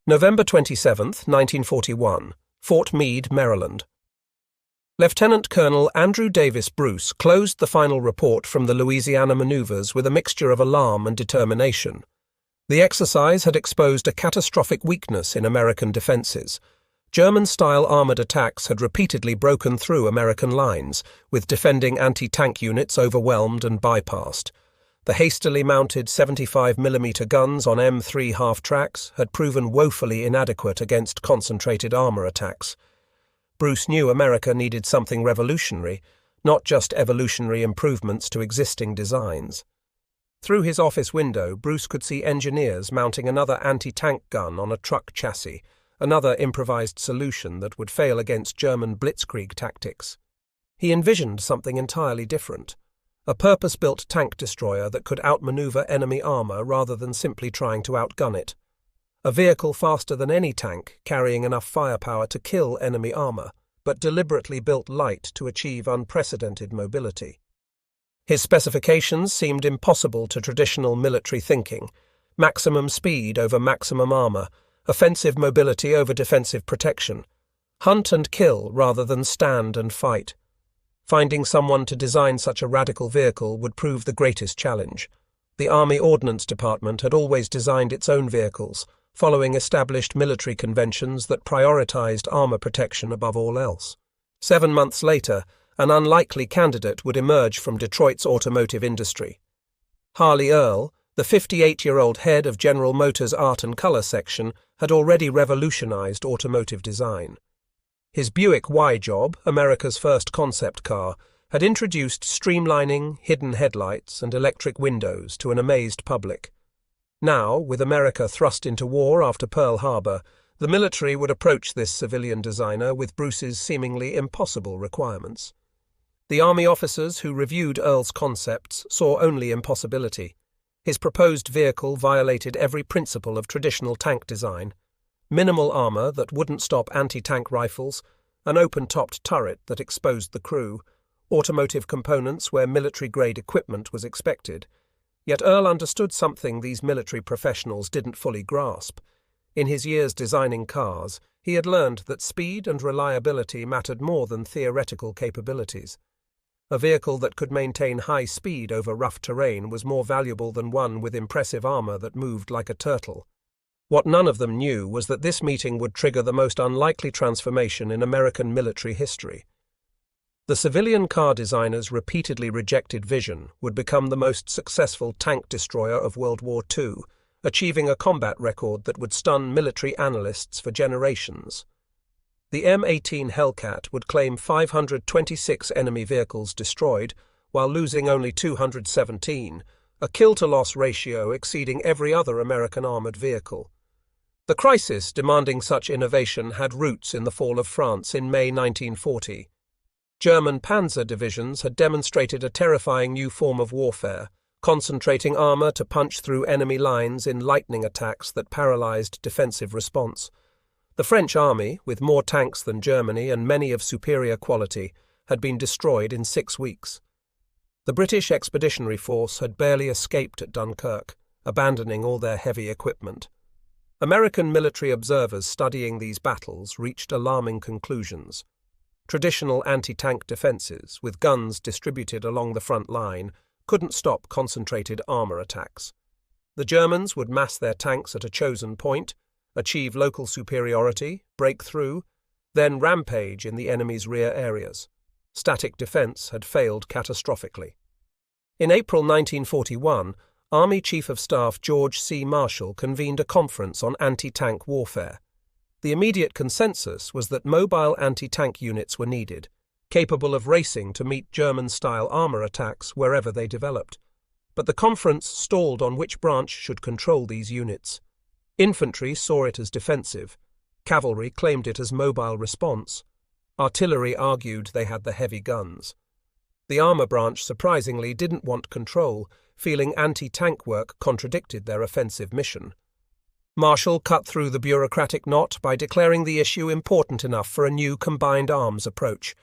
November 27, 1941, Fort Meade, Maryland. Lieutenant Colonel Andrew Davis Bruce closed the final report from the Louisiana maneuvers with a mixture of alarm and determination. The exercise had exposed a catastrophic weakness in American defenses. German-style armored attacks had repeatedly broken through American lines, with defending anti-tank units overwhelmed and bypassed. The hastily mounted 75mm guns on M3 half-tracks had proven woefully inadequate against concentrated armor attacks. Bruce knew America needed something revolutionary, not just evolutionary improvements to existing designs. Through his office window, Bruce could see engineers mounting another anti-tank gun on a truck chassis, another improvised solution that would fail against German blitzkrieg tactics. He envisioned something entirely different. A purpose-built tank destroyer that could outmaneuver enemy armor rather than simply trying to outgun it. A vehicle faster than any tank, carrying enough firepower to kill enemy armor, but deliberately built light to achieve unprecedented mobility. His specifications seemed impossible to traditional military thinking: maximum speed over maximum armor, offensive mobility over defensive protection, hunt and kill rather than stand and fight. Finding someone to design such a radical vehicle would prove the greatest challenge. The Army Ordnance Department had always designed its own vehicles, following established military conventions that prioritized armor protection above all else. 7 months later, an unlikely candidate would emerge from Detroit's automotive industry. Harley Earl, the 58-year-old head of General Motors' Art and Color section, had already revolutionized automotive design. His Buick Y-Job, America's first concept car, had introduced streamlining, hidden headlights, and electric windows to an amazed public. Now, with America thrust into war after Pearl Harbor, the military would approach this civilian designer with Bruce's seemingly impossible requirements. The Army officers who reviewed Earl's concepts saw only impossibility. His proposed vehicle violated every principle of traditional tank design: minimal armor that wouldn't stop anti-tank rifles, an open-topped turret that exposed the crew, automotive components where military-grade equipment was expected. Yet Earl understood something these military professionals didn't fully grasp. In his years designing cars, he had learned that speed and reliability mattered more than theoretical capabilities. A vehicle that could maintain high speed over rough terrain was more valuable than one with impressive armor that moved like a turtle. What none of them knew was that this meeting would trigger the most unlikely transformation in American military history. The civilian car designer's repeatedly rejected vision would become the most successful tank destroyer of World War II, achieving a combat record that would stun military analysts for generations. The M18 Hellcat would claim 526 enemy vehicles destroyed, while losing only 217, a kill-to-loss ratio exceeding every other American armored vehicle. The crisis demanding such innovation had roots in the fall of France in May 1940. German Panzer divisions had demonstrated a terrifying new form of warfare, concentrating armor to punch through enemy lines in lightning attacks that paralyzed defensive response. The French army, with more tanks than Germany and many of superior quality, had been destroyed in 6 weeks. The British Expeditionary Force had barely escaped at Dunkirk, abandoning all their heavy equipment. American military observers studying these battles reached alarming conclusions. Traditional anti-tank defenses, with guns distributed along the front line, couldn't stop concentrated armor attacks. The Germans would mass their tanks at a chosen point, achieve local superiority, break through, then rampage in the enemy's rear areas. Static defense had failed catastrophically. In April 1941, Army Chief of Staff George C. Marshall convened a conference on anti-tank warfare. The immediate consensus was that mobile anti-tank units were needed, capable of racing to meet German-style armor attacks wherever they developed. But the conference stalled on which branch should control these units. Infantry saw it as defensive. Cavalry claimed it as mobile response. Artillery argued they had the heavy guns. The armor branch surprisingly didn't want control, feeling anti-tank work contradicted their offensive mission. Marshall cut through the bureaucratic knot by declaring the issue important enough for a new combined arms approach.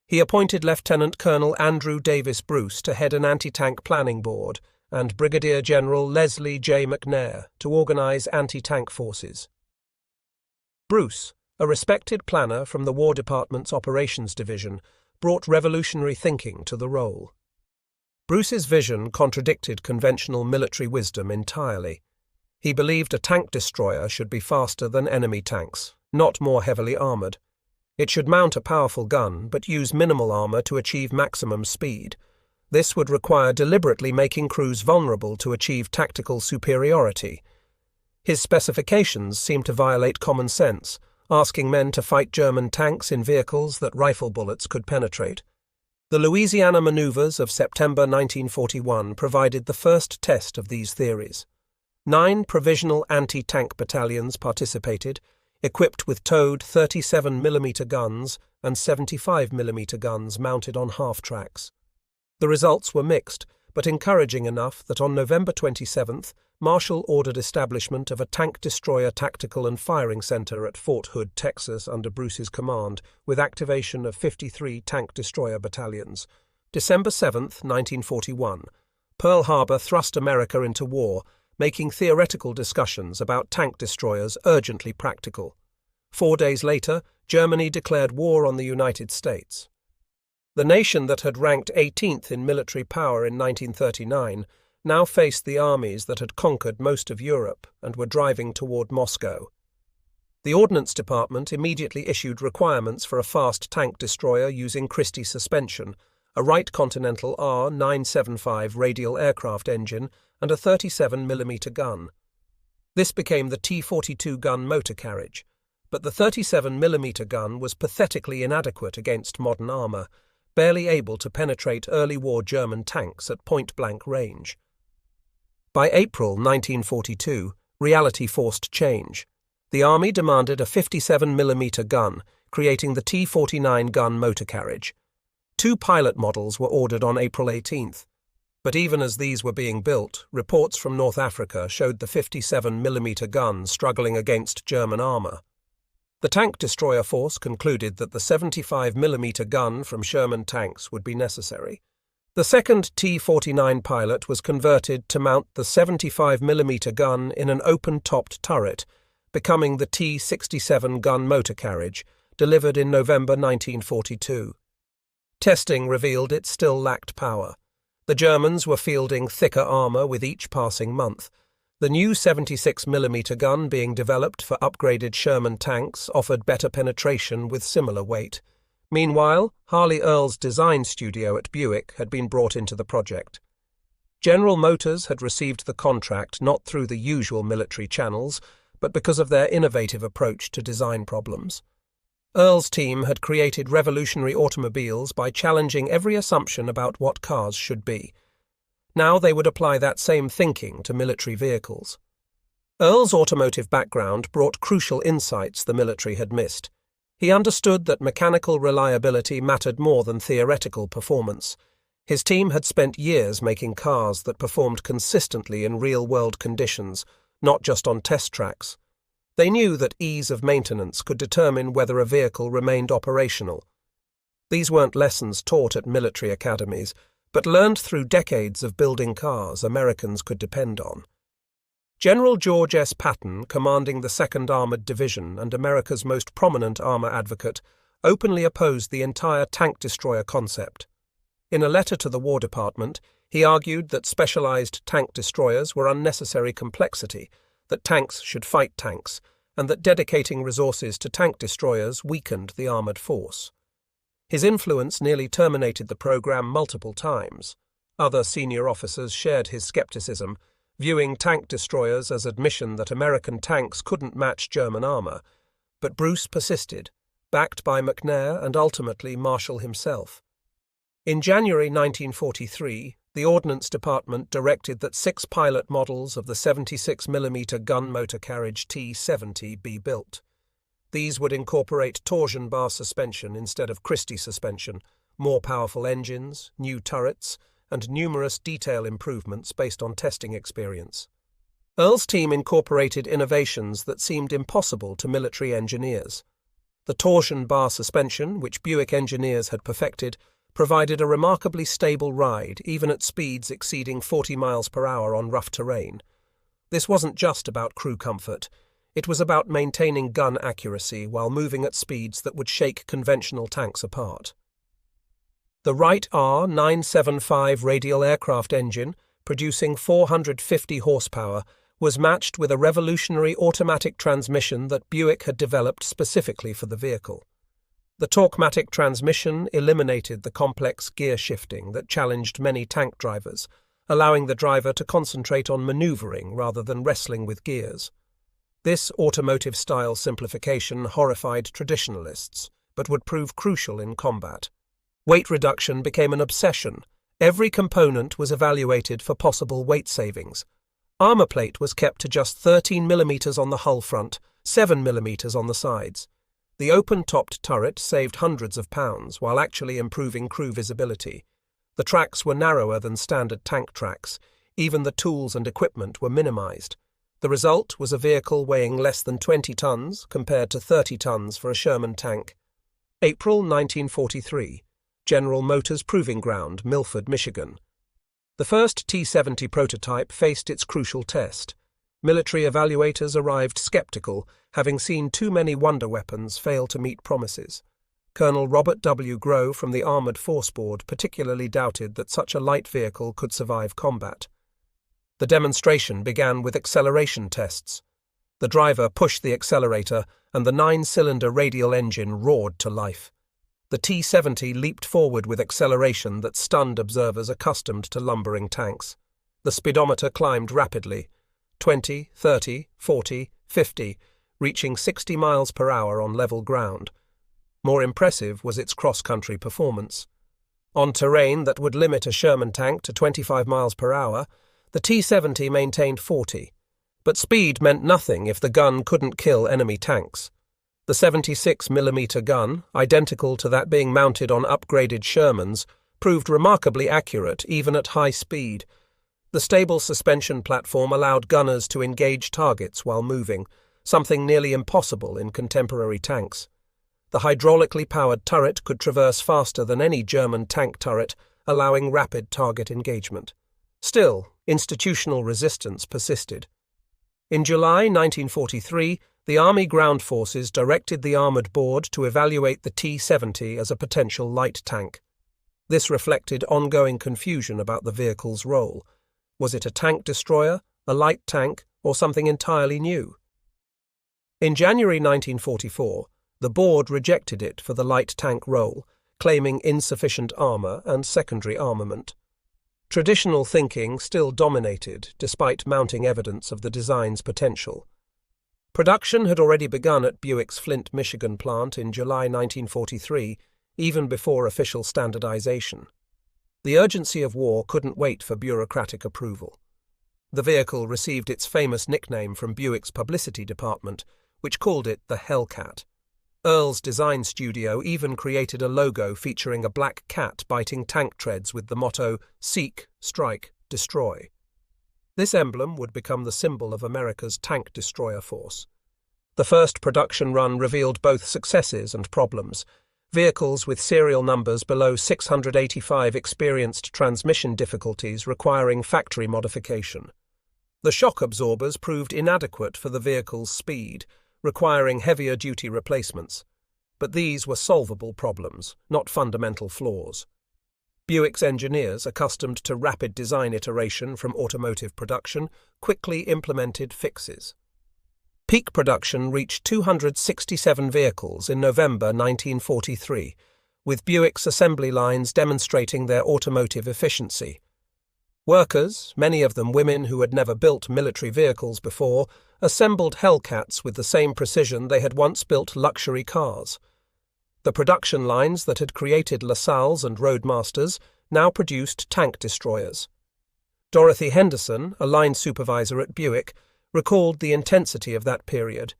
He appointed Lieutenant Colonel Andrew Davis Bruce to head an anti-tank planning board and Brigadier General Leslie J. McNair to organize anti-tank forces. Bruce, a respected planner from the War Department's Operations Division, brought revolutionary thinking to the role. Bruce's vision contradicted conventional military wisdom entirely. He believed a tank destroyer should be faster than enemy tanks, not more heavily armored. It should mount a powerful gun, but use minimal armor to achieve maximum speed. This would require deliberately making crews vulnerable to achieve tactical superiority. His specifications seemed to violate common sense, asking men to fight German tanks in vehicles that rifle bullets could penetrate. The Louisiana maneuvers of September 1941 provided the first test of these theories. 9 provisional anti-tank battalions participated, equipped with towed 37mm guns and 75mm guns mounted on half-tracks. The results were mixed, but encouraging enough that on November 27th, Marshall ordered establishment of a tank destroyer tactical and firing center at Fort Hood, Texas, under Bruce's command, with activation of 53 tank destroyer battalions. December 7th, 1941, Pearl Harbor thrust America into war, making theoretical discussions about tank destroyers urgently practical. 4 days later, Germany declared war on the United States. The nation that had ranked 18th in military power in 1939 now faced the armies that had conquered most of Europe and were driving toward Moscow. The Ordnance Department immediately issued requirements for a fast tank destroyer using Christie suspension, a Wright Continental R-975 radial aircraft engine, and a 37mm gun. This became the T-42 gun motor carriage, but the 37mm gun was pathetically inadequate against modern armor, barely able to penetrate early war German tanks at point-blank range. By April 1942, reality forced change. The Army demanded a 57mm gun, creating the T-49 gun motor carriage. 2 pilot models were ordered on April 18th. But even as these were being built, reports from North Africa showed the 57mm gun struggling against German armor. The tank destroyer force concluded that the 75mm gun from Sherman tanks would be necessary. The second T-49 pilot was converted to mount the 75mm gun in an open-topped turret, becoming the T-67 gun motor carriage, delivered in November 1942. Testing revealed it still lacked power. The Germans were fielding thicker armor with each passing month. The new 76mm gun being developed for upgraded Sherman tanks offered better penetration with similar weight. Meanwhile, Harley Earl's design studio at Buick had been brought into the project. General Motors had received the contract not through the usual military channels, but because of their innovative approach to design problems. Earl's team had created revolutionary automobiles by challenging every assumption about what cars should be. Now they would apply that same thinking to military vehicles. Earl's automotive background brought crucial insights the military had missed. He understood that mechanical reliability mattered more than theoretical performance. His team had spent years making cars that performed consistently in real-world conditions, not just on test tracks. They knew that ease of maintenance could determine whether a vehicle remained operational. These weren't lessons taught at military academies, but learned through decades of building cars Americans could depend on. General George S. Patton, commanding the 2nd Armored Division and America's most prominent armor advocate, openly opposed the entire tank destroyer concept. In a letter to the War Department, he argued that specialized tank destroyers were unnecessary complexity, that tanks should fight tanks, and that dedicating resources to tank destroyers weakened the armored force. His influence nearly terminated the program multiple times. Other senior officers shared his skepticism, viewing tank destroyers as admission that American tanks couldn't match German armor. But Bruce persisted, backed by McNair and ultimately Marshall himself. In January 1943, the Ordnance Department directed that 6 pilot models of the 76mm gun motor carriage T-70 be built. These would incorporate torsion bar suspension instead of Christie suspension, more powerful engines, new turrets, and numerous detail improvements based on testing experience. Earl's team incorporated innovations that seemed impossible to military engineers. The torsion bar suspension, which Buick engineers had perfected, provided a remarkably stable ride even at speeds exceeding 40 miles per hour on rough terrain. This wasn't just about crew comfort. It was about maintaining gun accuracy while moving at speeds that would shake conventional tanks apart. The Wright R975 radial aircraft engine, producing 450 horsepower, was matched with a revolutionary automatic transmission that Buick had developed specifically for the vehicle. The Torquematic transmission eliminated the complex gear shifting that challenged many tank drivers, allowing the driver to concentrate on maneuvering rather than wrestling with gears. This automotive-style simplification horrified traditionalists, but would prove crucial in combat. Weight reduction became an obsession. Every component was evaluated for possible weight savings. Armor plate was kept to just 13 mm on the hull front, 7 mm on the sides. The open-topped turret saved hundreds of pounds while actually improving crew visibility. The tracks were narrower than standard tank tracks. Even the tools and equipment were minimized. The result was a vehicle weighing less than 20 tons compared to 30 tons for a Sherman tank. April 1943. General Motors Proving Ground, Milford, Michigan. The first T-70 prototype faced its crucial test. Military evaluators arrived skeptical, having seen too many wonder weapons fail to meet promises. Colonel Robert W. Grow from the Armored Force Board particularly doubted that such a light vehicle could survive combat. The demonstration began with acceleration tests. The driver pushed the accelerator, and the 9-cylinder radial engine roared to life. The T-70 leaped forward with acceleration that stunned observers accustomed to lumbering tanks. The speedometer climbed rapidly, 20, 30, 40, 50, reaching 60 miles per hour on level ground. More impressive was its cross-country performance. On terrain that would limit a Sherman tank to 25 miles per hour, the T-70 maintained 40. But speed meant nothing if the gun couldn't kill enemy tanks. The 76mm gun, identical to that being mounted on upgraded Shermans, proved remarkably accurate even at high speed. The stable suspension platform allowed gunners to engage targets while moving, something nearly impossible in contemporary tanks. The hydraulically powered turret could traverse faster than any German tank turret, allowing rapid target engagement. Still, institutional resistance persisted. In July 1943, the Army Ground Forces directed the Armoured Board to evaluate the T-70 as a potential light tank. This reflected ongoing confusion about the vehicle's role. Was it a tank destroyer, a light tank, or something entirely new? In January 1944, the board rejected it for the light tank role, claiming insufficient armour and secondary armament. Traditional thinking still dominated, despite mounting evidence of the design's potential. Production had already begun at Buick's Flint, Michigan plant in July 1943, even before official standardization. The urgency of war couldn't wait for bureaucratic approval. The vehicle received its famous nickname from Buick's publicity department, which called it the Hellcat. Earl's design studio even created a logo featuring a black cat biting tank treads with the motto, "Seek, Strike, Destroy." This emblem would become the symbol of America's tank destroyer force. The first production run revealed both successes and problems. Vehicles with serial numbers below 685 experienced transmission difficulties requiring factory modification. The shock absorbers proved inadequate for the vehicle's speed, requiring heavier-duty replacements. But these were solvable problems, not fundamental flaws. Buick's engineers, accustomed to rapid design iteration from automotive production, quickly implemented fixes. Peak production reached 267 vehicles in November 1943, with Buick's assembly lines demonstrating their automotive efficiency. Workers, many of them women who had never built military vehicles before, assembled Hellcats with the same precision they had once built luxury cars. The production lines that had created LaSalles and Roadmasters now produced tank destroyers. Dorothy Henderson, a line supervisor at Buick, recalled the intensity of that period.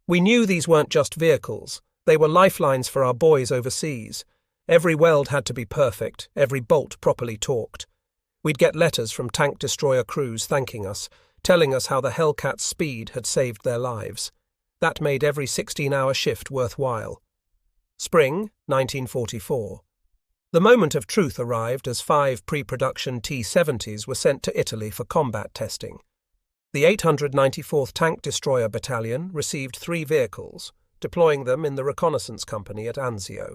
"We knew these weren't just vehicles. They were lifelines for our boys overseas. Every weld had to be perfect, every bolt properly torqued. We'd get letters from tank destroyer crews thanking us, telling us how the Hellcat's speed had saved their lives. That made every 16-hour shift worthwhile." Spring 1944. The moment of truth arrived as 5 pre-production T-70s were sent to Italy for combat testing. The 894th Tank Destroyer Battalion received 3 vehicles, deploying them in the reconnaissance company at Anzio.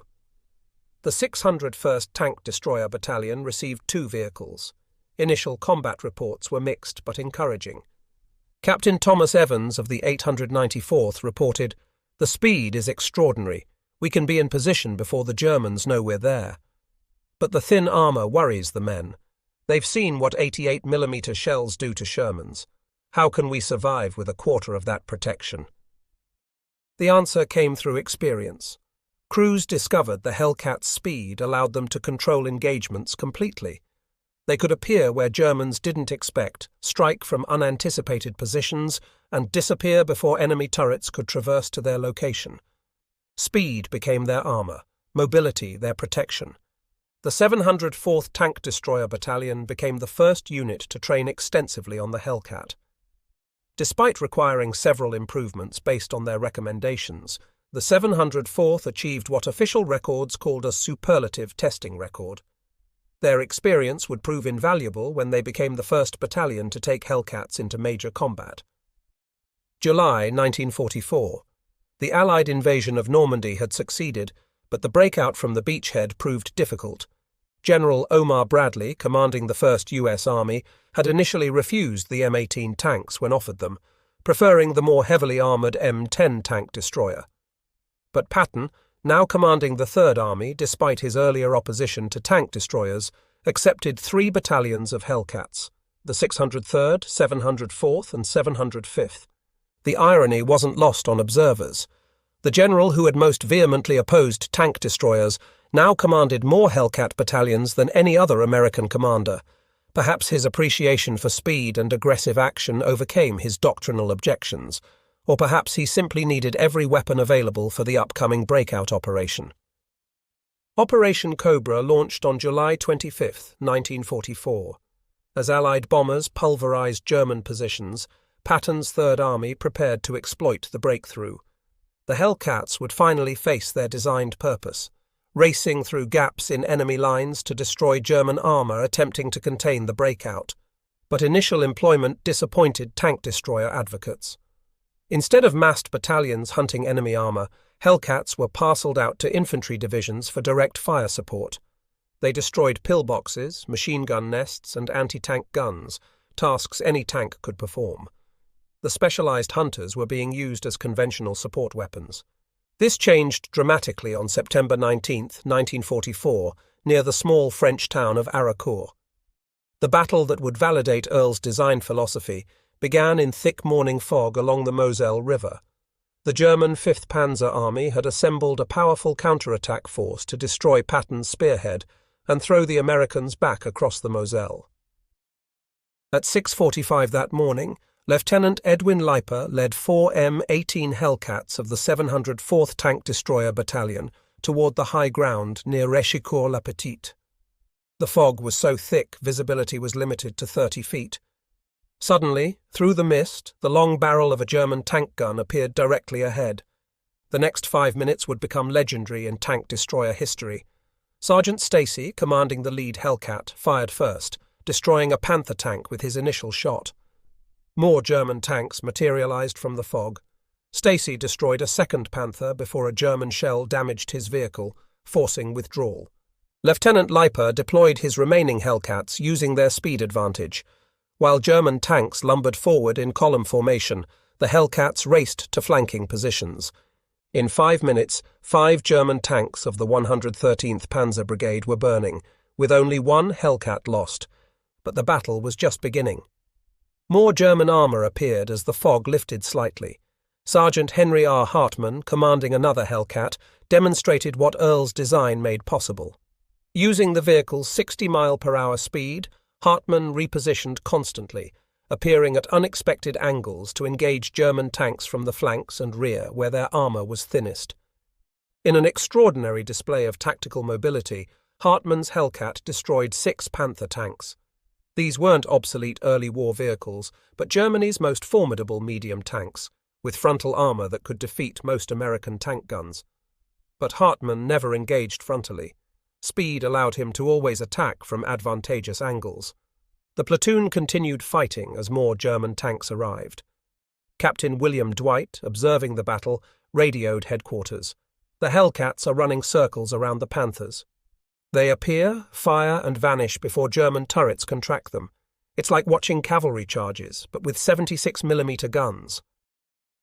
The 601st Tank Destroyer Battalion received 2 vehicles. Initial combat reports were mixed but encouraging. Captain Thomas Evans of the 894th reported, "The speed is extraordinary. We can be in position before the Germans know we're there. But the thin armour worries the men. They've seen what 88mm shells do to Shermans. How can we survive with a quarter of that protection?" The answer came through experience. Crews discovered the Hellcat's speed allowed them to control engagements completely. They could appear where Germans didn't expect, strike from unanticipated positions, and disappear before enemy turrets could traverse to their location. Speed became their armour, mobility their protection. The 704th Tank Destroyer Battalion became the first unit to train extensively on the Hellcat. Despite requiring several improvements based on their recommendations, the 704th achieved what official records called a superlative testing record. Their experience would prove invaluable when they became the first battalion to take Hellcats into major combat. July 1944. The Allied invasion of Normandy had succeeded, but the breakout from the beachhead proved difficult. General Omar Bradley, commanding the 1st U.S. Army, had initially refused the M18 tanks when offered them, preferring the more heavily armoured M10 tank destroyer. But Patton, now commanding the 3rd Army despite his earlier opposition to tank destroyers, accepted 3 battalions of Hellcats, the 603rd, 704th and 705th. The irony wasn't lost on observers. The general who had most vehemently opposed tank destroyers now commanded more Hellcat battalions than any other American commander. Perhaps his appreciation for speed and aggressive action overcame his doctrinal objections, or perhaps he simply needed every weapon available for the upcoming breakout operation. Operation Cobra launched on July 25, 1944. As Allied bombers pulverized German positions, Patton's 3rd Army prepared to exploit the breakthrough. The Hellcats would finally face their designed purpose, racing through gaps in enemy lines to destroy German armour attempting to contain the breakout. But initial employment disappointed tank destroyer advocates. Instead of massed battalions hunting enemy armour, Hellcats were parcelled out to infantry divisions for direct fire support. They destroyed pillboxes, machine gun nests and anti-tank guns, tasks any tank could perform. The specialised hunters were being used as conventional support weapons. This changed dramatically on September 19, 1944, near the small French town of Arracourt. The battle that would validate Earl's design philosophy began in thick morning fog along the Moselle River. The German 5th Panzer Army had assembled a powerful counterattack force to destroy Patton's spearhead and throw the Americans back across the Moselle. At 6:45 that morning, Lieutenant Edwin Leiper led 4 M18 Hellcats of the 704th Tank Destroyer Battalion toward the high ground near Rejections-la-Petite. The fog was so thick visibility was limited to 30 feet. Suddenly, through the mist, the long barrel of a German tank gun appeared directly ahead. The next 5 minutes would become legendary in tank destroyer history. Sergeant Stacy, commanding the lead Hellcat, fired first, destroying a Panther tank with his initial shot. More German tanks materialized from the fog. Stacy destroyed a second Panther before a German shell damaged his vehicle, forcing withdrawal. Lieutenant Leiper deployed his remaining Hellcats using their speed advantage. While German tanks lumbered forward in column formation, the Hellcats raced to flanking positions. In 5 minutes, 5 German tanks of the 113th Panzer Brigade were burning, with only 1 Hellcat lost. But the battle was just beginning. More German armour appeared as the fog lifted slightly. Sergeant Henry R. Hartmann, commanding another Hellcat, demonstrated what Earl's design made possible. Using the vehicle's 60-mile-per-hour speed, Hartmann repositioned constantly, appearing at unexpected angles to engage German tanks from the flanks and rear where their armour was thinnest. In an extraordinary display of tactical mobility, Hartmann's Hellcat destroyed 6 Panther tanks. These weren't obsolete early war vehicles, but Germany's most formidable medium tanks, with frontal armour that could defeat most American tank guns. But Hartmann never engaged frontally. Speed allowed him to always attack from advantageous angles. The platoon continued fighting as more German tanks arrived. Captain William Dwight, observing the battle, radioed headquarters. The Hellcats are running circles around the Panthers. They appear, fire, and vanish before German turrets can track them. It's like watching cavalry charges, but with 76mm guns.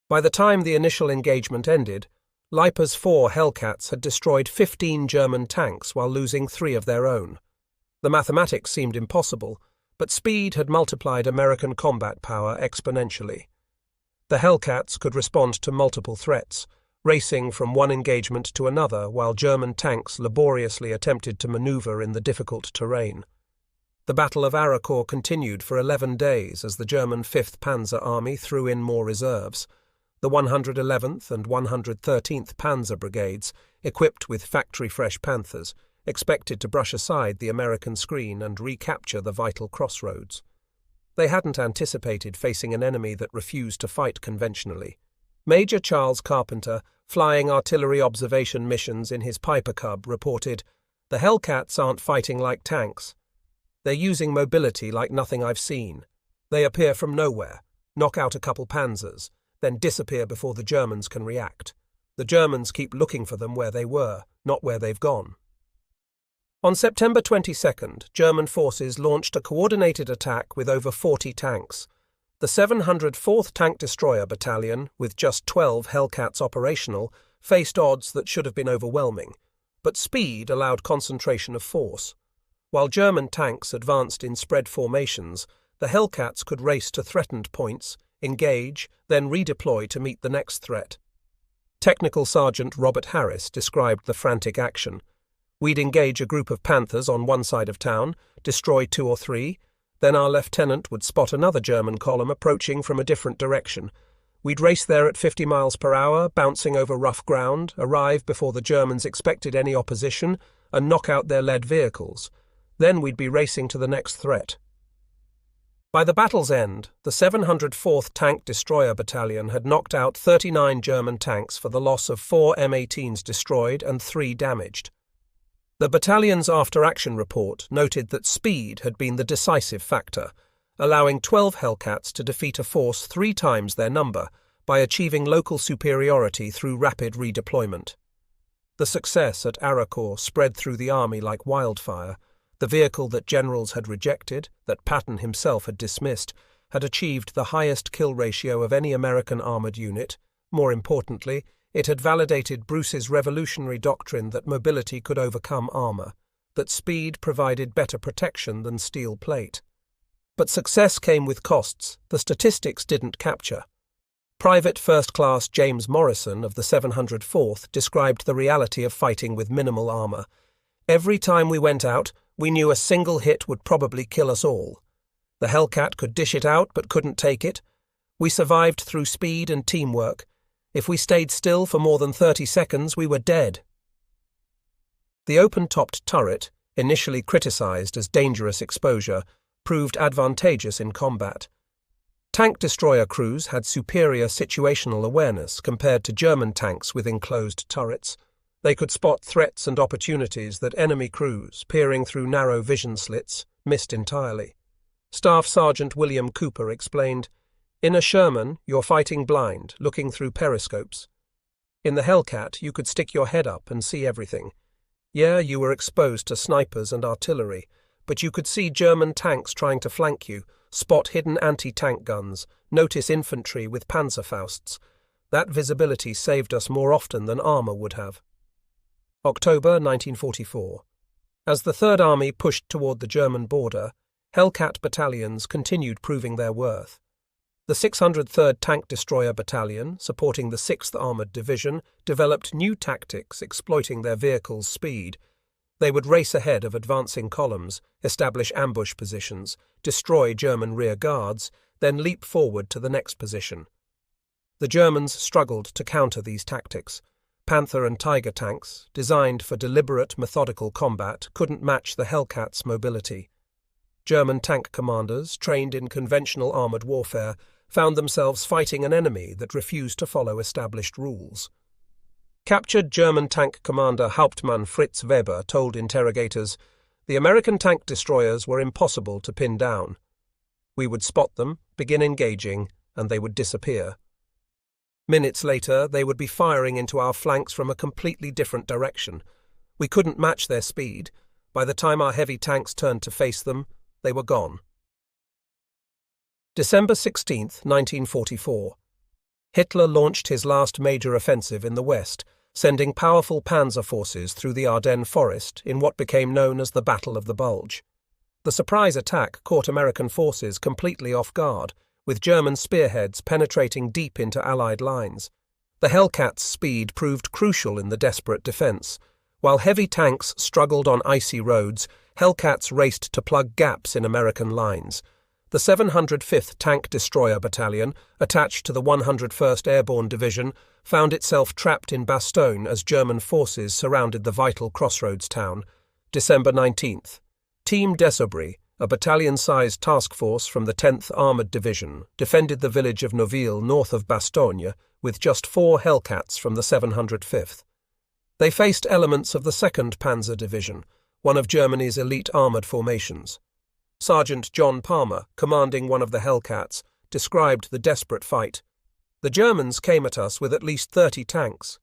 By the time the initial engagement ended, Leiper's 4 Hellcats had destroyed 15 German tanks while losing 3 of their own. The mathematics seemed impossible, but speed had multiplied American combat power exponentially. The Hellcats could respond to multiple threats, racing from one engagement to another while German tanks laboriously attempted to maneuver in the difficult terrain. The Battle of Arracourt continued for 11 days as the German 5th Panzer Army threw in more reserves. The 111th and 113th Panzer Brigades, equipped with factory-fresh Panthers, expected to brush aside the American screen and recapture the vital crossroads. They hadn't anticipated facing an enemy that refused to fight conventionally. Major Charles Carpenter, flying artillery observation missions in his Piper Cub, reported, "The Hellcats aren't fighting like tanks. They're using mobility like nothing I've seen. They appear from nowhere, knock out a couple panzers, then disappear before the Germans can react. The Germans keep looking for them where they were, not where they've gone." On September 22nd, German forces launched a coordinated attack with over 40 tanks. The 704th Tank Destroyer Battalion, with just 12 Hellcats operational, faced odds that should have been overwhelming, but speed allowed concentration of force. While German tanks advanced in spread formations, the Hellcats could race to threatened points, engage, then redeploy to meet the next threat. Technical Sergeant Robert Harris described the frantic action. "We'd engage a group of Panthers on one side of town, destroy 2 or 3, then our lieutenant would spot another German column approaching from a different direction. We'd race there at 50 miles per hour, bouncing over rough ground, arrive before the Germans expected any opposition, and knock out their lead vehicles. Then we'd be racing to the next threat." By the battle's end, the 704th Tank Destroyer Battalion had knocked out 39 German tanks for the loss of 4 M18s destroyed and 3 damaged. The battalion's after-action report noted that speed had been the decisive factor, allowing 12 Hellcats to defeat a force 3 times their number by achieving local superiority through rapid redeployment. The success at Arracourt spread through the army like wildfire. The vehicle that generals had rejected, that Patton himself had dismissed, had achieved the highest kill ratio of any American armored unit. More importantly, it had validated Bruce's revolutionary doctrine that mobility could overcome armor, that speed provided better protection than steel plate. But success came with costs the statistics didn't capture. Private First Class James Morrison of the 704th described the reality of fighting with minimal armor. "Every time we went out, we knew a single hit would probably kill us all. The Hellcat could dish it out but couldn't take it. We survived through speed and teamwork. If we stayed still for more than 30 seconds, we were dead." The open-topped turret, initially criticized as dangerous exposure, proved advantageous in combat. Tank destroyer crews had superior situational awareness compared to German tanks with enclosed turrets. They could spot threats and opportunities that enemy crews, peering through narrow vision slits, missed entirely. Staff Sergeant William Cooper explained, "In a Sherman, you're fighting blind, looking through periscopes. In the Hellcat, you could stick your head up and see everything. Yeah, you were exposed to snipers and artillery, but you could see German tanks trying to flank you, spot hidden anti-tank guns, notice infantry with Panzerfausts. That visibility saved us more often than armor would have." October 1944. As the Third Army pushed toward the German border, Hellcat battalions continued proving their worth. The 603rd Tank Destroyer Battalion, supporting the 6th Armoured Division, developed new tactics exploiting their vehicles' speed. They would race ahead of advancing columns, establish ambush positions, destroy German rear guards, then leap forward to the next position. The Germans struggled to counter these tactics. Panther and Tiger tanks, designed for deliberate, methodical combat, couldn't match the Hellcats' mobility. German tank commanders, trained in conventional armoured warfare, found themselves fighting an enemy that refused to follow established rules. Captured German tank commander Hauptmann Fritz Weber told interrogators, The American tank destroyers were impossible to pin down. We would spot them, begin engaging, and they would disappear. Minutes later, they would be firing into our flanks from a completely different direction. We couldn't match their speed. By the time our heavy tanks turned to face them, they were gone. December 16, 1944. Hitler launched his last major offensive in the West, sending powerful panzer forces through the Ardennes forest in what became known as the Battle of the Bulge. The surprise attack caught American forces completely off guard, with German spearheads penetrating deep into Allied lines. The Hellcat's speed proved crucial in the desperate defense. While heavy tanks struggled on icy roads, Hellcats raced to plug gaps in American lines. The 705th Tank Destroyer Battalion, attached to the 101st Airborne Division, found itself trapped in Bastogne as German forces surrounded the vital crossroads town. December 19th. Team Desaubry, a battalion-sized task force from the 10th Armoured Division, defended the village of Noville north of Bastogne with just 4 Hellcats from the 705th. They faced elements of the 2nd Panzer Division, one of Germany's elite armoured formations. Sergeant John Palmer, commanding one of the Hellcats, described the desperate fight. The Germans came at us with at least 30 tanks.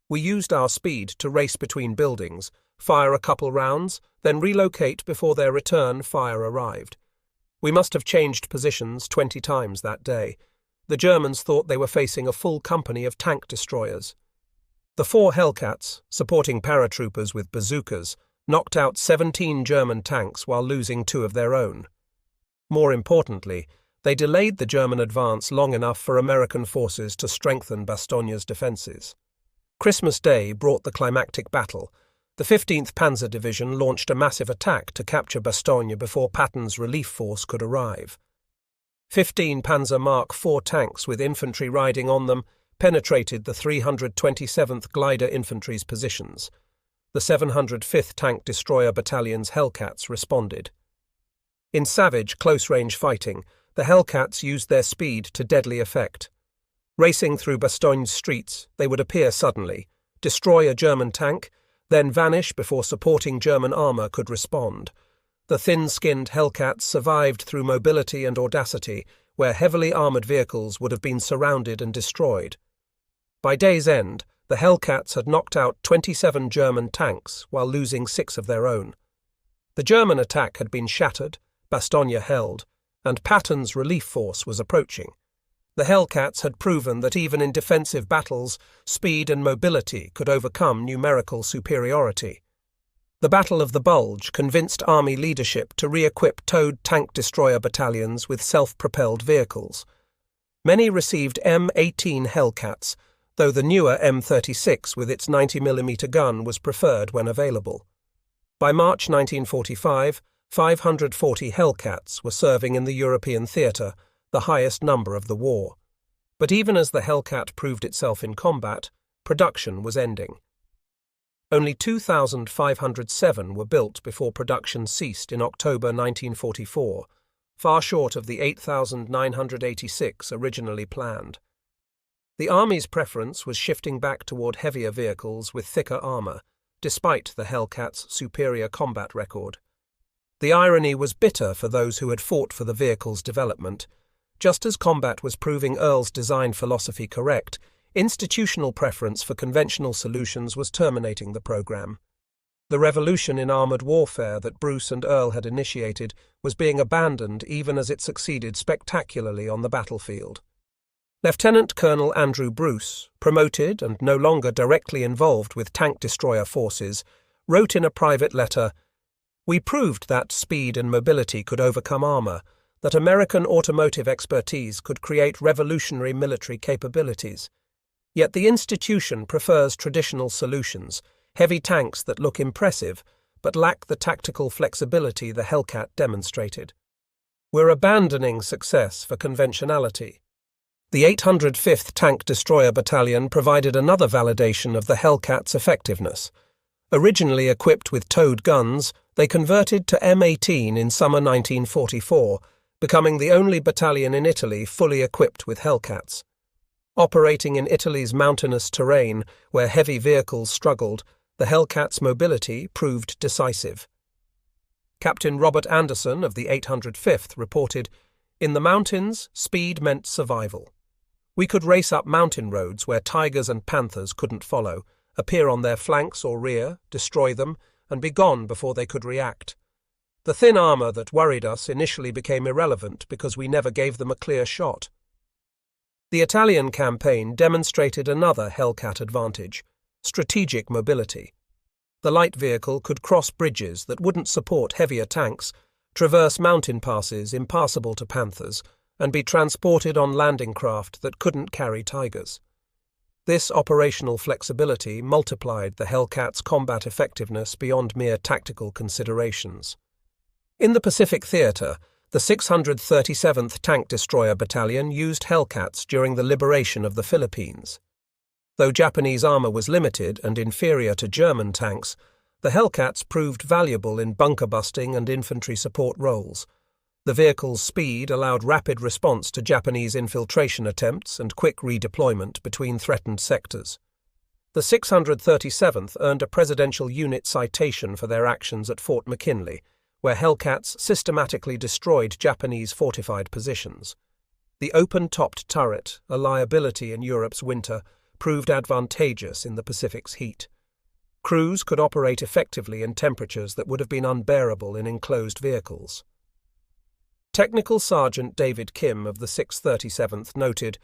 We used our speed to race between buildings, fire a couple rounds, then relocate before their return fire arrived. We must have changed positions 20 times that day. The Germans thought they were facing a full company of tank destroyers. The 4 Hellcats, supporting paratroopers with bazookas, knocked out 17 German tanks while losing 2 of their own. More importantly, they delayed the German advance long enough for American forces to strengthen Bastogne's defences. Christmas Day brought the climactic battle. The 15th Panzer Division launched a massive attack to capture Bastogne before Patton's relief force could arrive. 15 Panzer Mark IV tanks with infantry riding on them penetrated the 327th Glider Infantry's positions. The 705th Tank Destroyer Battalion's Hellcats responded. In savage, close-range fighting, the Hellcats used their speed to deadly effect. Racing through Bastogne's streets, they would appear suddenly, destroy a German tank, then vanish before supporting German armour could respond. The thin-skinned Hellcats survived through mobility and audacity, where heavily armoured vehicles would have been surrounded and destroyed. By day's end, the Hellcats had knocked out 27 German tanks while losing 6 of their own. The German attack had been shattered, Bastogne held, and Patton's relief force was approaching. The Hellcats had proven that even in defensive battles, speed and mobility could overcome numerical superiority. The Battle of the Bulge convinced Army leadership to re-equip towed tank destroyer battalions with self-propelled vehicles. Many received M18 Hellcats, though the newer M36 with its 90mm gun was preferred when available. By March 1945, 540 Hellcats were serving in the European theatre, the highest number of the war. But even as the Hellcat proved itself in combat, production was ending. Only 2,507 were built before production ceased in October 1944, far short of the 8,986 originally planned. The Army's preference was shifting back toward heavier vehicles with thicker armour, despite the Hellcat's superior combat record. The irony was bitter for those who had fought for the vehicle's development. Just as combat was proving Earl's design philosophy correct, institutional preference for conventional solutions was terminating the program. The revolution in armoured warfare that Bruce and Earl had initiated was being abandoned even as it succeeded spectacularly on the battlefield. Lieutenant Colonel Andrew Bruce, promoted and no longer directly involved with tank destroyer forces, wrote in a private letter, "We proved that speed and mobility could overcome armour, that American automotive expertise could create revolutionary military capabilities. Yet the institution prefers traditional solutions, heavy tanks that look impressive, but lack the tactical flexibility the Hellcat demonstrated. We're abandoning success for conventionality." The 805th Tank Destroyer Battalion provided another validation of the Hellcat's effectiveness. Originally equipped with towed guns, they converted to M18 in summer 1944, becoming the only battalion in Italy fully equipped with Hellcats. Operating in Italy's mountainous terrain, where heavy vehicles struggled, the Hellcat's mobility proved decisive. Captain Robert Anderson of the 805th reported, "In the mountains, speed meant survival. We could race up mountain roads where tigers and panthers couldn't follow, appear on their flanks or rear, destroy them, and be gone before they could react. The thin armor that worried us initially became irrelevant because we never gave them a clear shot." The Italian campaign demonstrated another Hellcat advantage: strategic mobility. The light vehicle could cross bridges that wouldn't support heavier tanks, traverse mountain passes impassable to panthers, and be transported on landing craft that couldn't carry tigers. This operational flexibility multiplied the Hellcat's combat effectiveness beyond mere tactical considerations. In the Pacific Theater, the 637th Tank Destroyer Battalion used Hellcats during the liberation of the Philippines. Though Japanese armor was limited and inferior to German tanks, the Hellcats proved valuable in bunker-busting and infantry support roles. The vehicle's speed allowed rapid response to Japanese infiltration attempts and quick redeployment between threatened sectors. The 637th earned a Presidential Unit citation for their actions at Fort McKinley, where Hellcats systematically destroyed Japanese fortified positions. The open-topped turret, a liability in Europe's winter, proved advantageous in the Pacific's heat. Crews could operate effectively in temperatures that would have been unbearable in enclosed vehicles. Technical Sergeant David Kim of the 637th noted,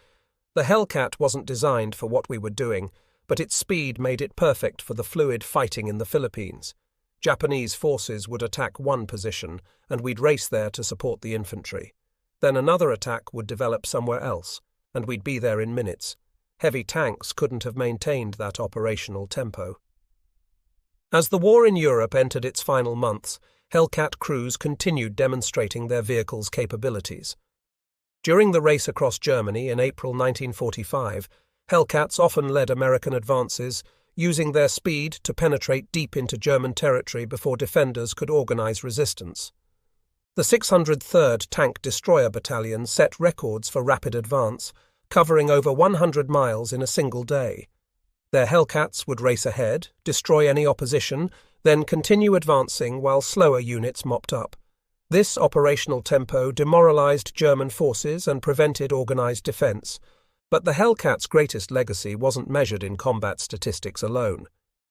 "The Hellcat wasn't designed for what we were doing, but its speed made it perfect for the fluid fighting in the Philippines. Japanese forces would attack one position, and we'd race there to support the infantry. Then another attack would develop somewhere else, and we'd be there in minutes. Heavy tanks couldn't have maintained that operational tempo." As the war in Europe entered its final months, Hellcat crews continued demonstrating their vehicles' capabilities. During the race across Germany in April 1945, Hellcats often led American advances, using their speed to penetrate deep into German territory before defenders could organize resistance. The 603rd Tank Destroyer Battalion set records for rapid advance, covering over 100 miles in a single day. Their Hellcats would race ahead, destroy any opposition, then continue advancing while slower units mopped up. This operational tempo demoralized German forces and prevented organized defense. But the Hellcat's greatest legacy wasn't measured in combat statistics alone.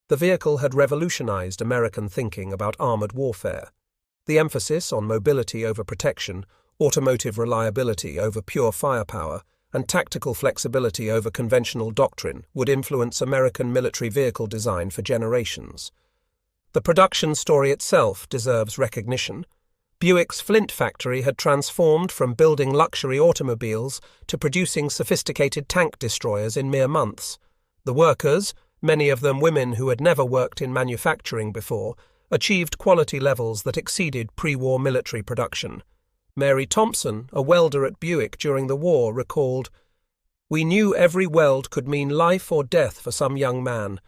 The vehicle had revolutionized American thinking about armored warfare. The emphasis on mobility over protection, automotive reliability over pure firepower, and tactical flexibility over conventional doctrine would influence American military vehicle design for generations. The production story itself deserves recognition. Buick's Flint factory had transformed from building luxury automobiles to producing sophisticated tank destroyers in mere months. The workers, many of them women who had never worked in manufacturing before, achieved quality levels that exceeded pre-war military production. Mary Thompson, a welder at Buick during the war, recalled, "We knew every weld could mean life or death for some young man.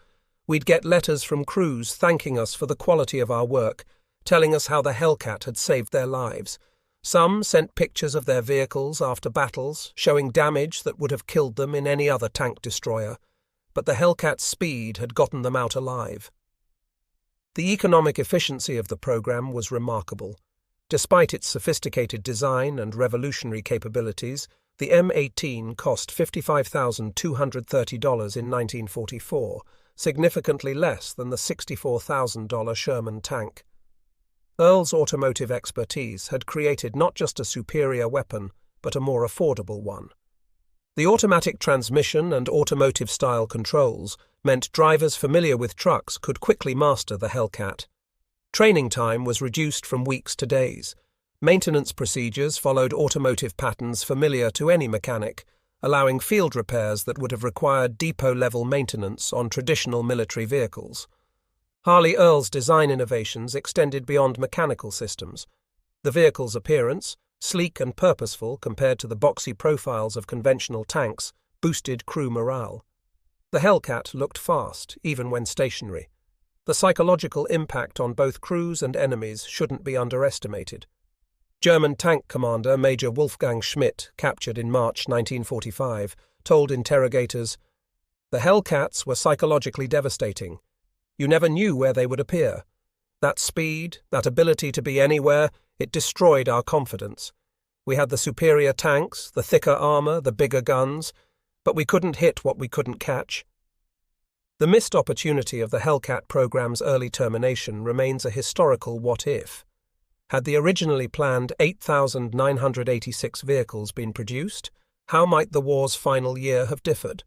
We'd get letters from crews thanking us for the quality of our work, telling us how the Hellcat had saved their lives. Some sent pictures of their vehicles after battles, showing damage that would have killed them in any other tank destroyer. But the Hellcat's speed had gotten them out alive." The economic efficiency of the program was remarkable. Despite its sophisticated design and revolutionary capabilities, the M18 cost $55,230 in 1944, significantly less than the $64,000 Sherman tank. Earl's automotive expertise had created not just a superior weapon, but a more affordable one. The automatic transmission and automotive-style controls meant drivers familiar with trucks could quickly master the Hellcat. Training time was reduced from weeks to days. Maintenance procedures followed automotive patterns familiar to any mechanic, allowing field repairs that would have required depot-level maintenance on traditional military vehicles. Harley Earl's design innovations extended beyond mechanical systems. The vehicle's appearance, sleek and purposeful compared to the boxy profiles of conventional tanks, boosted crew morale. The Hellcat looked fast, even when stationary. The psychological impact on both crews and enemies shouldn't be underestimated. German tank commander Major Wolfgang Schmidt, captured in March 1945, told interrogators, "The Hellcats were psychologically devastating. You never knew where they would appear. That speed, that ability to be anywhere, it destroyed our confidence. We had the superior tanks, the thicker armor, the bigger guns, but we couldn't hit what we couldn't catch. The missed opportunity of the Hellcat program's early termination remains a historical what-if. Had the originally planned 8,986 vehicles been produced, how might the war's final year have differed?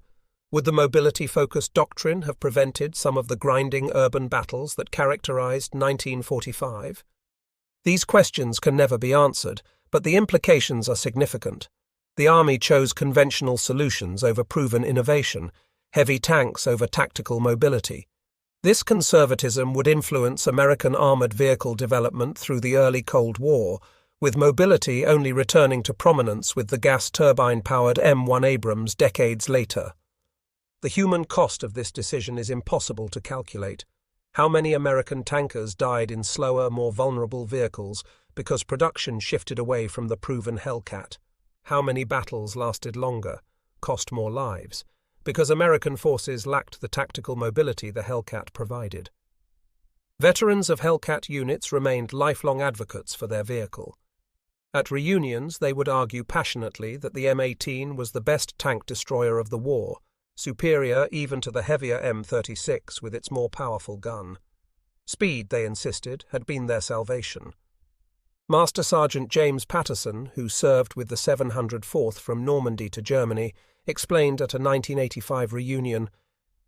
Would the mobility-focused doctrine have prevented some of the grinding urban battles that characterized 1945? These questions can never be answered, but the implications are significant. The Army chose conventional solutions over proven innovation, heavy tanks over tactical mobility. This conservatism would influence American armored vehicle development through the early Cold War, with mobility only returning to prominence with the gas turbine-powered M1 Abrams decades later. The human cost of this decision is impossible to calculate. How many American tankers died in slower, more vulnerable vehicles because production shifted away from the proven Hellcat? How many battles lasted longer, cost more lives, because American forces lacked the tactical mobility the Hellcat provided? Veterans of Hellcat units remained lifelong advocates for their vehicle. At reunions, they would argue passionately that the M18 was the best tank destroyer of the war, superior even to the heavier M36 with its more powerful gun. Speed, they insisted, had been their salvation. Master Sergeant James Patterson, who served with the 704th from Normandy to Germany, explained at a 1985 reunion,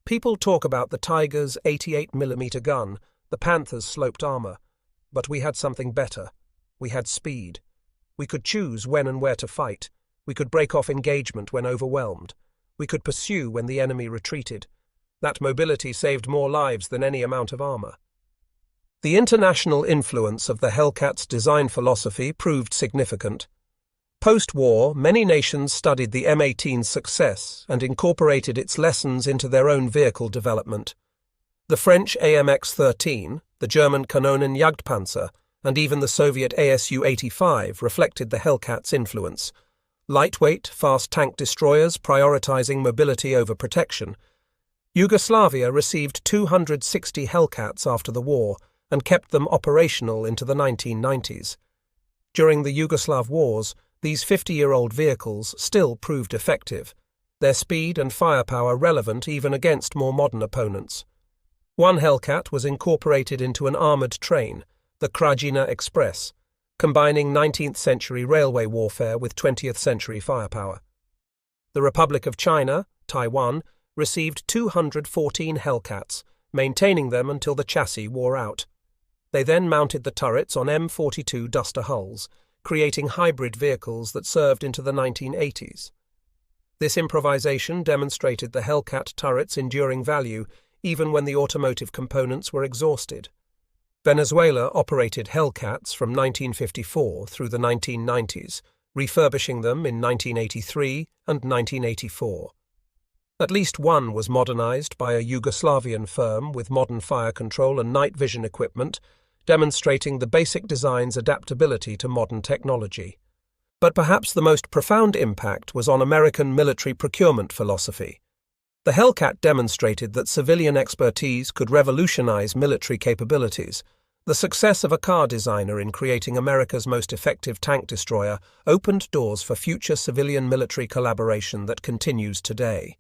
"People talk about the Tiger's 88mm gun, the Panther's sloped armor, but we had something better. We had speed. We could choose when and where to fight. We could break off engagement when overwhelmed. We could pursue when the enemy retreated. That mobility saved more lives than any amount of armor." The international influence of the Hellcat's design philosophy proved significant. Post-war, many nations studied the M18's success and incorporated its lessons into their own vehicle development. The French AMX-13, the German Kanonenjagdpanzer, and even the Soviet ASU-85 reflected the Hellcat's influence. Lightweight, fast tank destroyers prioritizing mobility over protection. Yugoslavia received 260 Hellcats after the war and kept them operational into the 1990s. During the Yugoslav wars, these 50-year-old vehicles still proved effective, their speed and firepower relevant even against more modern opponents. One Hellcat was incorporated into an armoured train, the Krajina Express, combining 19th-century railway warfare with 20th-century firepower. The Republic of China, Taiwan, received 214 Hellcats, maintaining them until the chassis wore out. They then mounted the turrets on M42 Duster hulls, creating hybrid vehicles that served into the 1980s. This improvisation demonstrated the Hellcat turret's enduring value even when the automotive components were exhausted. Venezuela operated Hellcats from 1954 through the 1990s, refurbishing them in 1983 and 1984. At least one was modernized by a Yugoslavian firm with modern fire control and night vision equipment, demonstrating the basic design's adaptability to modern technology. But perhaps the most profound impact was on American military procurement philosophy. The Hellcat demonstrated that civilian expertise could revolutionize military capabilities. The success of a car designer in creating America's most effective tank destroyer opened doors for future civilian-military collaboration that continues today.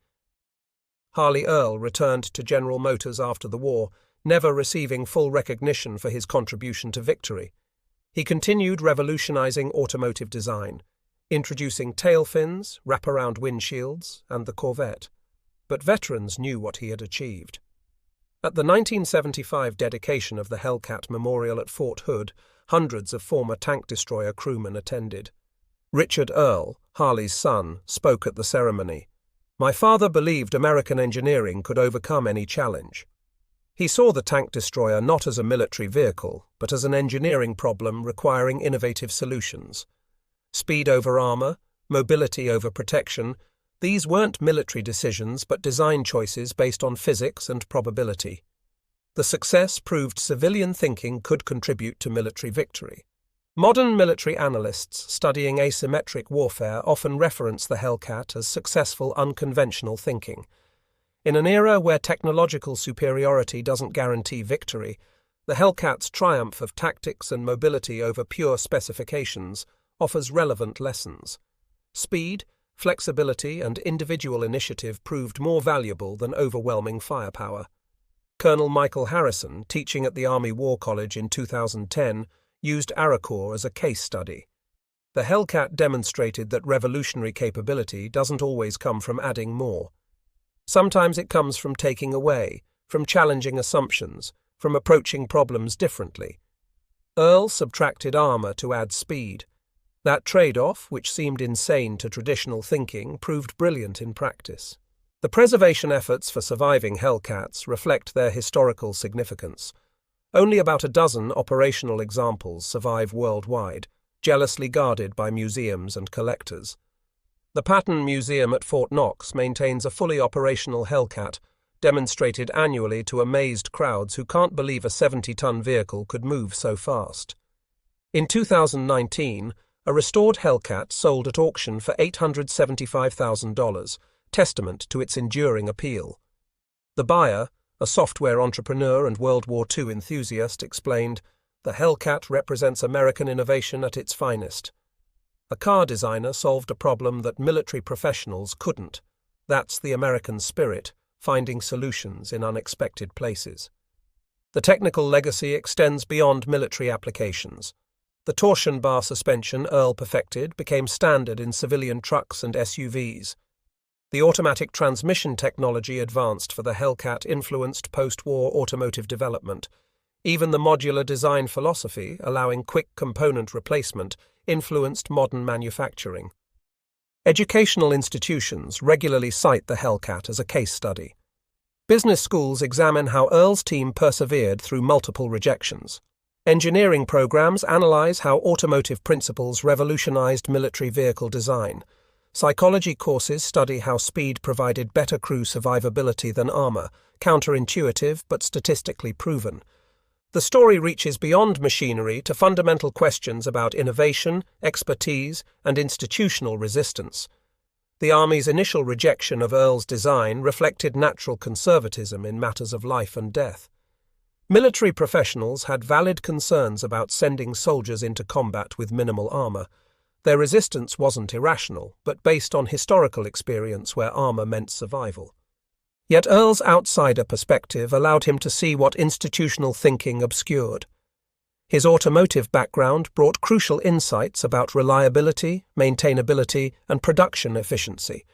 Harley Earl returned to General Motors after the war, never receiving full recognition for his contribution to victory. He continued revolutionizing automotive design, introducing tail fins, wraparound windshields, and the Corvette. But veterans knew what he had achieved. At the 1975 dedication of the Hellcat Memorial at Fort Hood, hundreds of former tank destroyer crewmen attended. Richard Earl, Harley's son, spoke at the ceremony. "My father believed American engineering could overcome any challenge. He saw the tank destroyer not as a military vehicle, but as an engineering problem requiring innovative solutions. Speed over armor, mobility over protection, these weren't military decisions but design choices based on physics and probability. The success proved civilian thinking could contribute to military victory." Modern military analysts studying asymmetric warfare often reference the Hellcat as successful unconventional thinking. In an era where technological superiority doesn't guarantee victory, The Hellcat's triumph of tactics and mobility over pure specifications offers relevant lessons. Speed, flexibility, and individual initiative proved more valuable than overwhelming firepower. Colonel Michael Harrison, teaching at the Army War College in 2010, used Arracourt as a case study. The Hellcat demonstrated that revolutionary capability doesn't always come from adding more. Sometimes it comes from taking away, from challenging assumptions, from approaching problems differently. Earl subtracted armor to add speed. That trade-off, which seemed insane to traditional thinking, proved brilliant in practice. The preservation efforts for surviving Hellcats reflect their historical significance. Only about a dozen operational examples survive worldwide, jealously guarded by museums and collectors. The Patton Museum at Fort Knox maintains a fully operational Hellcat, demonstrated annually to amazed crowds who can't believe a 70-ton vehicle could move so fast. In 2019, a restored Hellcat sold at auction for $875,000, testament to its enduring appeal. The buyer, a software entrepreneur and World War II enthusiast, explained, "The Hellcat represents American innovation at its finest. A car designer solved a problem that military professionals couldn't. That's the American spirit, finding solutions in unexpected places." The technical legacy extends beyond military applications. The torsion bar suspension Earl perfected became standard in civilian trucks and SUVs. The automatic transmission technology advanced for the Hellcat influenced post-war automotive development. Even the modular design philosophy, allowing quick component replacement, influenced modern manufacturing. Educational institutions regularly cite the Hellcat as a case study. Business schools examine how Earl's team persevered through multiple rejections. Engineering programs analyze how automotive principles revolutionized military vehicle design. Psychology courses study how speed provided better crew survivability than armor, counterintuitive but statistically proven. The story reaches beyond machinery to fundamental questions about innovation, expertise, and institutional resistance. The Army's initial rejection of Earl's design reflected natural conservatism in matters of life and death. Military professionals had valid concerns about sending soldiers into combat with minimal armor. Their resistance wasn't irrational, but based on historical experience where armor meant survival. Yet Earl's outsider perspective allowed him to see what institutional thinking obscured. His automotive background brought crucial insights about reliability, maintainability, and production efficiency.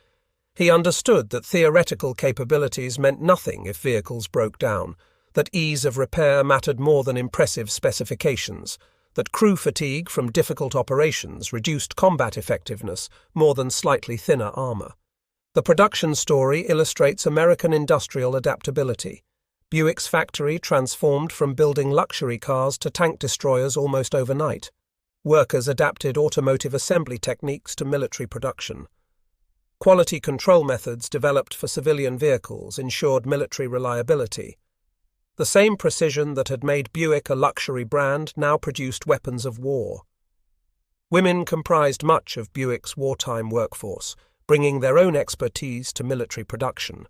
He understood that theoretical capabilities meant nothing if vehicles broke down, that ease of repair mattered more than impressive specifications, that crew fatigue from difficult operations reduced combat effectiveness more than slightly thinner armor. The production story illustrates American industrial adaptability. Buick's factory transformed from building luxury cars to tank destroyers almost overnight. Workers adapted automotive assembly techniques to military production. Quality control methods developed for civilian vehicles ensured military reliability. The same precision that had made Buick a luxury brand now produced weapons of war. Women comprised much of Buick's wartime workforce, bringing their own expertise to military production.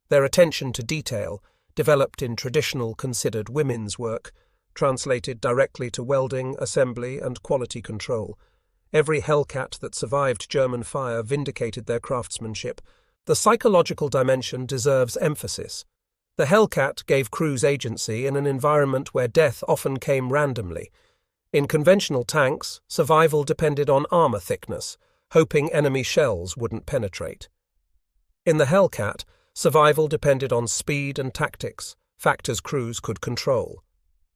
Their attention to detail, developed in traditional considered women's work, translated directly to welding, assembly, and quality control. Every Hellcat that survived German fire vindicated their craftsmanship. The psychological dimension deserves emphasis. The Hellcat gave crews agency in an environment where death often came randomly. In conventional tanks, survival depended on armor thickness, hoping enemy shells wouldn't penetrate. In the Hellcat, survival depended on speed and tactics, factors crews could control.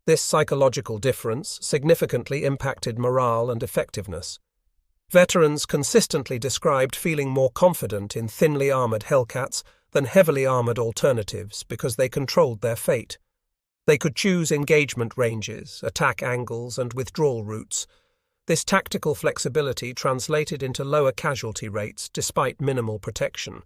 This psychological difference significantly impacted morale and effectiveness. Veterans consistently described feeling more confident in thinly armored Hellcats than heavily armored alternatives because they controlled their fate. They could choose engagement ranges, attack angles, and withdrawal routes. This tactical flexibility translated into lower casualty rates despite minimal protection.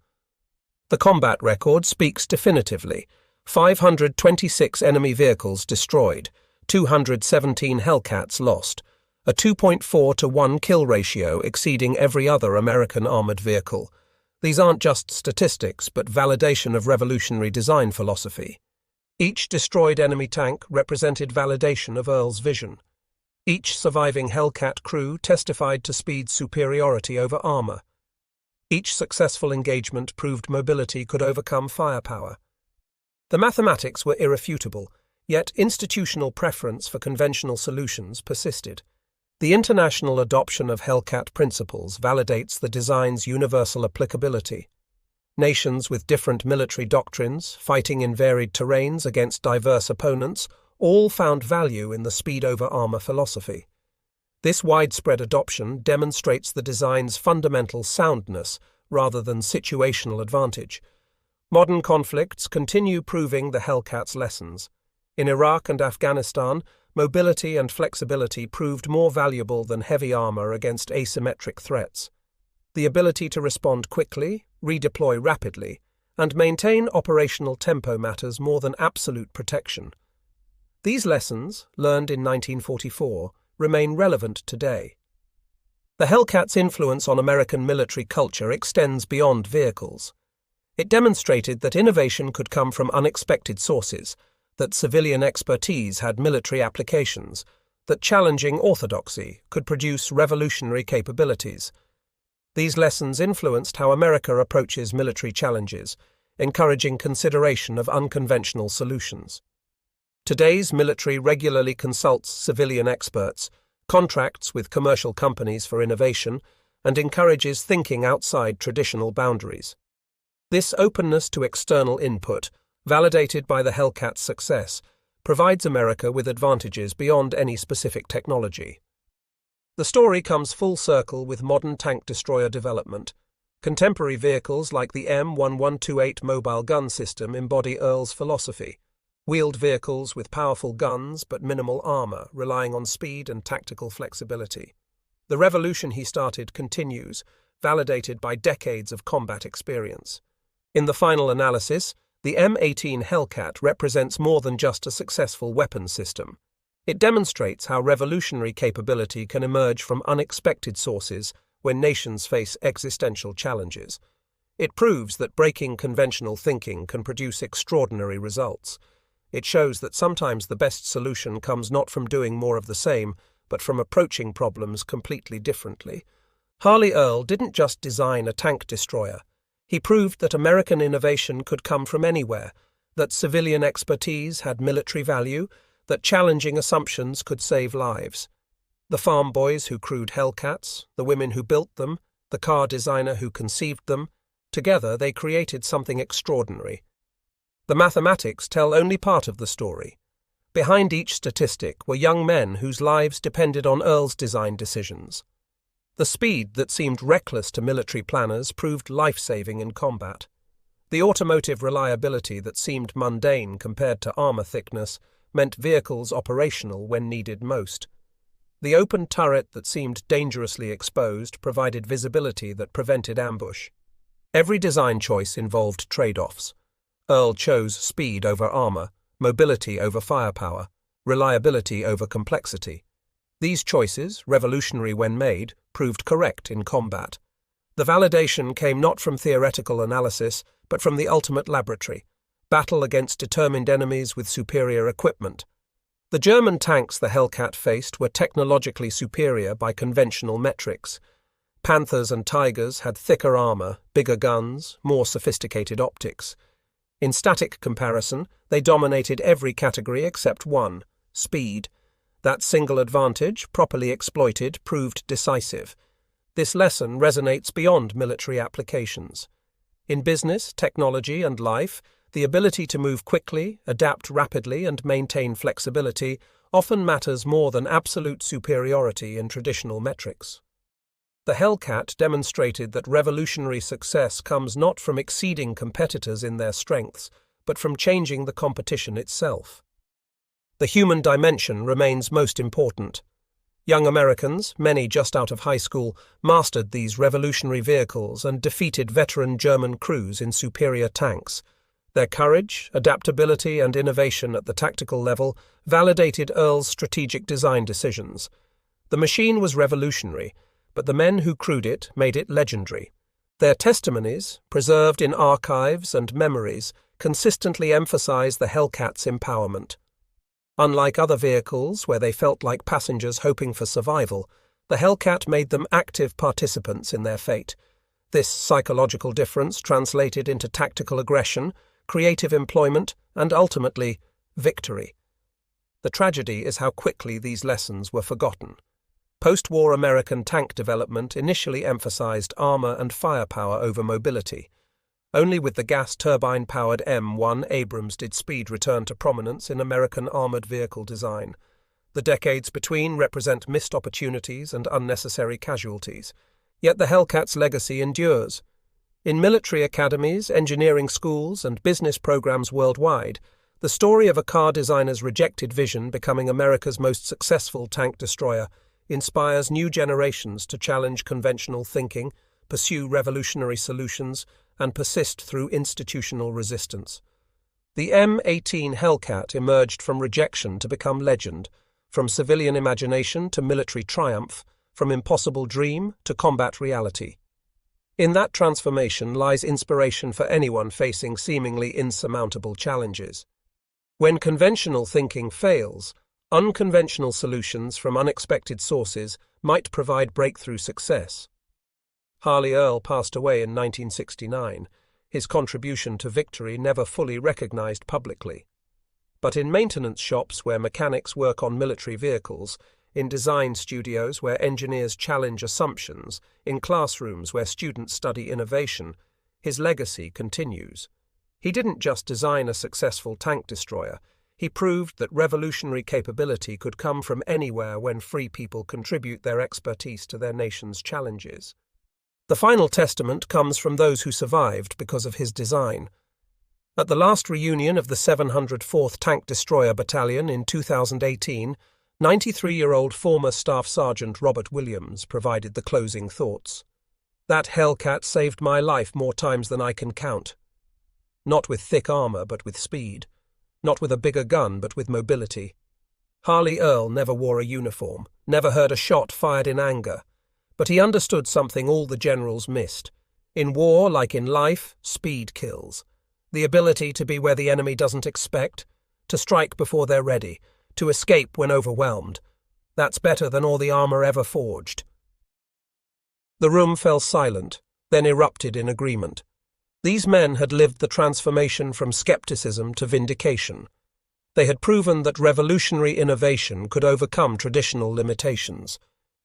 The combat record speaks definitively. 526 enemy vehicles destroyed, 217 Hellcats lost, a 2.4-to-1 kill ratio exceeding every other American armored vehicle. These aren't just statistics, but validation of revolutionary design philosophy. Each destroyed enemy tank represented validation of Earl's vision. Each surviving Hellcat crew testified to speed's superiority over armor. Each successful engagement proved mobility could overcome firepower. The mathematics were irrefutable, yet institutional preference for conventional solutions persisted. The international adoption of Hellcat principles validates the design's universal applicability. Nations with different military doctrines, fighting in varied terrains against diverse opponents, all found value in the speed over armor philosophy. This widespread adoption demonstrates the design's fundamental soundness rather than situational advantage. Modern conflicts continue proving the Hellcat's lessons. In Iraq and Afghanistan, mobility and flexibility proved more valuable than heavy armor against asymmetric threats. The ability to respond quickly, redeploy rapidly, and maintain operational tempo matters more than absolute protection. These lessons, learned in 1944, remain relevant today. The Hellcat's influence on American military culture extends beyond vehicles. It demonstrated that innovation could come from unexpected sources, that civilian expertise had military applications, that challenging orthodoxy could produce revolutionary capabilities. These lessons influenced how America approaches military challenges, encouraging consideration of unconventional solutions. Today's military regularly consults civilian experts, contracts with commercial companies for innovation, and encourages thinking outside traditional boundaries. This openness to external input, validated by the Hellcat's success, provides America with advantages beyond any specific technology. The story comes full circle with modern tank destroyer development. Contemporary vehicles like the M1128 mobile gun system embody Earl's philosophy. Wheeled vehicles with powerful guns but minimal armor, relying on speed and tactical flexibility. The revolution he started continues, validated by decades of combat experience. In the final analysis, the M18 Hellcat represents more than just a successful weapons system. It demonstrates how revolutionary capability can emerge from unexpected sources when nations face existential challenges. It proves that breaking conventional thinking can produce extraordinary results. It shows that sometimes the best solution comes not from doing more of the same, but from approaching problems completely differently. Harley Earl didn't just design a tank destroyer. He proved that American innovation could come from anywhere, that civilian expertise had military value, that challenging assumptions could save lives. The farm boys who crewed Hellcats, the women who built them, the car designer who conceived them, together they created something extraordinary. The mathematics tell only part of the story. Behind each statistic were young men whose lives depended on Earl's design decisions. The speed that seemed reckless to military planners proved life-saving in combat. The automotive reliability that seemed mundane compared to armor thickness meant vehicles operational when needed most. The open turret that seemed dangerously exposed provided visibility that prevented ambush. Every design choice involved trade-offs. Earl chose speed over armor, mobility over firepower, reliability over complexity. These choices, revolutionary when made, proved correct in combat. The validation came not from theoretical analysis, but from the ultimate laboratory, battle against determined enemies with superior equipment. The German tanks the Hellcat faced were technologically superior by conventional metrics. Panthers and Tigers had thicker armor, bigger guns, more sophisticated optics. In static comparison, they dominated every category except one, speed. That single advantage, properly exploited, proved decisive. This lesson resonates beyond military applications. In business, technology, and life, the ability to move quickly, adapt rapidly, and maintain flexibility often matters more than absolute superiority in traditional metrics. The Hellcat demonstrated that revolutionary success comes not from exceeding competitors in their strengths, but from changing the competition itself. The human dimension remains most important. Young Americans, many just out of high school, mastered these revolutionary vehicles and defeated veteran German crews in superior tanks. Their courage, adaptability, and innovation at the tactical level validated Earl's strategic design decisions. The machine was revolutionary, but the men who crewed it made it legendary. Their testimonies, preserved in archives and memories, consistently emphasize the Hellcat's empowerment. Unlike other vehicles where they felt like passengers hoping for survival, the Hellcat made them active participants in their fate. This psychological difference translated into tactical aggression, creative employment, and ultimately, victory. The tragedy is how quickly these lessons were forgotten. Post-war American tank development initially emphasized armor and firepower over mobility. Only with the gas turbine-powered M1 Abrams did speed return to prominence in American armored vehicle design. The decades between represent missed opportunities and unnecessary casualties. Yet the Hellcat's legacy endures. In military academies, engineering schools, and business programs worldwide, the story of a car designer's rejected vision becoming America's most successful tank destroyer inspires new generations to challenge conventional thinking, pursue revolutionary solutions, and persist through institutional resistance. The M18 Hellcat emerged from rejection to become legend, from civilian imagination to military triumph, from impossible dream to combat reality. In that transformation lies inspiration for anyone facing seemingly insurmountable challenges. When conventional thinking fails, unconventional solutions from unexpected sources might provide breakthrough success. Harley Earl passed away in 1969, his contribution to victory never fully recognized publicly. But in maintenance shops where mechanics work on military vehicles, in design studios where engineers challenge assumptions, in classrooms where students study innovation, his legacy continues. He didn't just design a successful tank destroyer, he proved that revolutionary capability could come from anywhere when free people contribute their expertise to their nation's challenges. The final testament comes from those who survived because of his design. At the last reunion of the 704th Tank Destroyer Battalion in 2018, 93-year-old former Staff Sergeant Robert Williams provided the closing thoughts. "That Hellcat saved my life more times than I can count. Not with thick armor, but with speed. Not with a bigger gun, but with mobility. Harley Earl never wore a uniform, never heard a shot fired in anger. But he understood something all the generals missed. In war, like in life, speed kills. The ability to be where the enemy doesn't expect, to strike before they're ready, to escape when overwhelmed. That's better than all the armor ever forged." The room fell silent, then erupted in agreement. These men had lived the transformation from skepticism to vindication. They had proven that revolutionary innovation could overcome traditional limitations.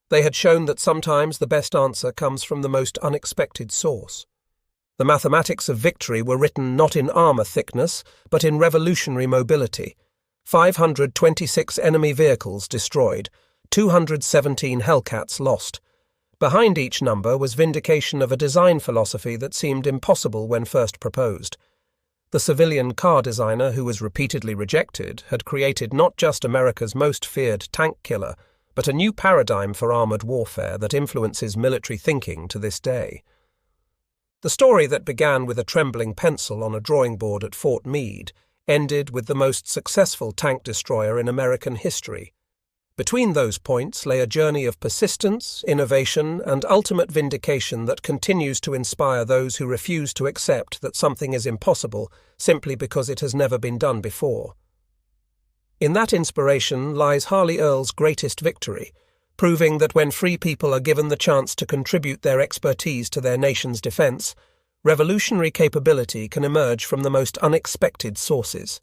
They had shown that sometimes the best answer comes from the most unexpected source. The mathematics of victory were written not in armor thickness, but in revolutionary mobility. 526 enemy vehicles destroyed, 217 Hellcats lost. Behind each number was vindication of a design philosophy that seemed impossible when first proposed. The civilian car designer who was repeatedly rejected had created not just America's most feared tank killer, but a new paradigm for armored warfare that influences military thinking to this day. The story that began with a trembling pencil on a drawing board at Fort Meade ended with the most successful tank destroyer in American history. Between those points lay a journey of persistence, innovation, and ultimate vindication that continues to inspire those who refuse to accept that something is impossible simply because it has never been done before. In that inspiration lies Harley Earl's greatest victory, proving that when free people are given the chance to contribute their expertise to their nation's defense, revolutionary capability can emerge from the most unexpected sources.